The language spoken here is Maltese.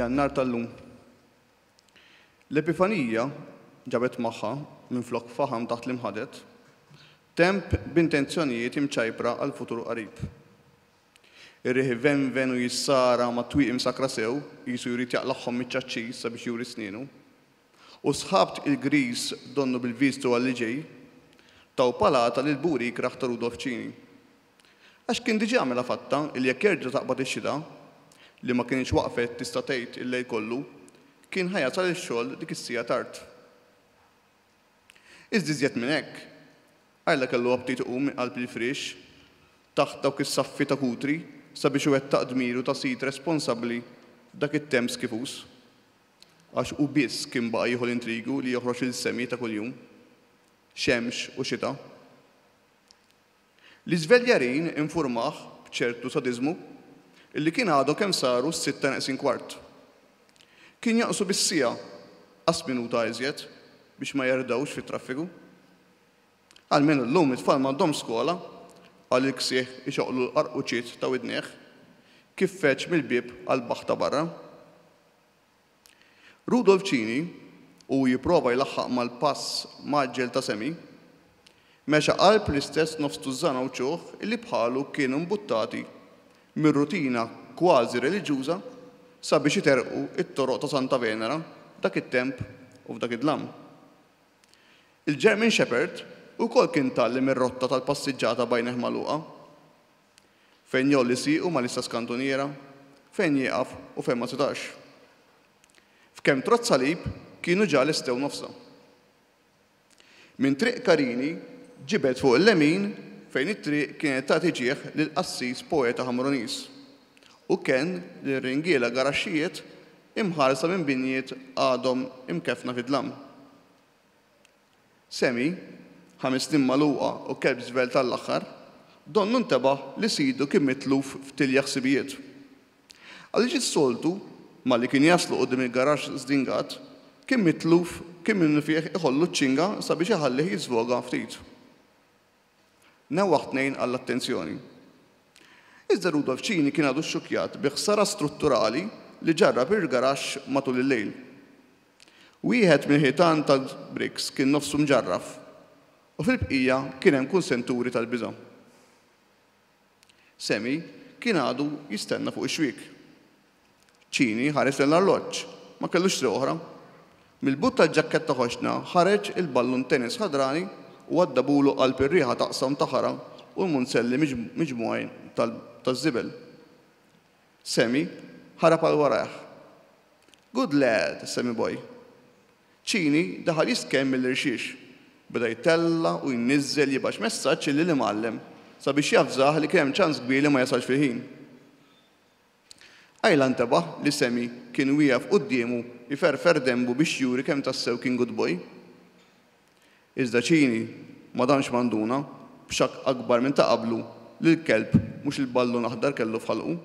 Jannar tal-lum. L-Epifanija ġabet magħha minflok faħam taħt l-imħadet temp b'intenzjonijiet imċajpra għal futur qarib. Ir-riħi venven u jissara ma' twieqim sakra sew jisu jrid jaqlaħħom miċ-ċaċċis sabiex juri snienu. U sħabt il-gris donnu bil-vistu għalli ġej taw palata lil burik raħ ta' Rudolf Ċini. Għax kien diġà għamela fatta il jekk jerġa' taqbad ix-xita li ma kienx waqfet tista' tgħid il-lejl kollu, kien ħajasal ix-xogħol dik is-sija tard. Iżdiżjed minn hekk, Ajla kellu għabtit iqum minn qalb il-frix taħt dawk is-saffi ta' kutri sabiex iwettaq dmiru ta' sit responsabbli dak it-temp skifus. Għax u biss kien baqa' jieħu l-intrigu li joħroġ il-semi ta' kuljum, xemx u xita. L-iżveljarin infurmaħ b'ċertu sadiżmu illi kien għadu kemm saru s-6:15. Kien jaqsu bis-sija qas minuta iżjed biex ma jerdawx fit-traffiku. Għalmenu llum it-tfal m'għandhom skola għal il-ksieħ ixoqlu l-qarquċiet ta' widnieħ kif feċ mill-bieb għal baħ ta' barra. Rudolf Ċini u jipprova jlaħħaq mal-pass maġġel ta' Semi mexa qalb l-istess nofs tużżana u ċuħ illi bħalu kienu mbuttati mir-rutina kważi reliġjuża sabiex iterqu it-toroq ta' Santa Venera dak it-temp u f'dak id-dlam. Il-German Shepherd ukoll kien tgħallem ir-rotta tal-passiġġata bajneħ magħluqa fejn jolli siequ mal-istess kantuniera, fejn jieqaf u fejn ma setax. F'kemm trott salib kienu ġa l-istew nofsa. Minn triq Karini ġibet fuq il-lemin fejn it-triq kienet tagħti ġieħ lill-qassis poeta Ħamronis u kien l-ringiela garaxxijiet imħarsa minn binjiet għadhom imkefna fid-dlam. Semi, 5 snin magħluqa u kelb żvel tal-aħħar, donnu ntebaħ li sidu kien mitluf f'tilja ħsibijiet. Għaliex is-soltu malli kien jaslu quddiem il-garaxx żdingat kien mitluf kien minnu fih iħollu ċ-ċinga sabiex iħallih jiżvoga ftit. Newwaħ tnejn għall-attenzjoni. Iżda Rudolf Ċini kien għadu xxukkjat bi ħsara strutturali li ġarrab il-garaxx matul il-lejl. Wieħed mill-ħitan tal-briks kien nofsu mġarraf u fil-bqija kien hemm kunsenturi tal-biża'. Semi kien għadu jistenna fuq ix-xwiek. Ċini ħares l-arloġġ, ma kellux triq oħra. Mill-but tal-ġakketta ħoxna ħareġ il-ballun tennis ħadrani u għaddabulu qalb ir-rieħa taqsam taħara u l-munselli miġmuajn tal-żibel. Semi ħarab għal warajh. Good lad, Semi boy. Ċini daħal jiskemm mill-irxiex, beda jtella u jniżżel jibax messaġġ li l-imgħallem sabiex jafżaħ li kien hemm ċans kbir li ma jasalx fil-ħin. Ajla ntebaħ li Semi kien wieqaf qudiemu iferfer dembu biex juri kemm tassew kien good boy. Iżda Ċini ma danx manduna b'xakk akbar minn ta' qablu li l-kelb mhux il-ballun aħdar kellu fħalqu.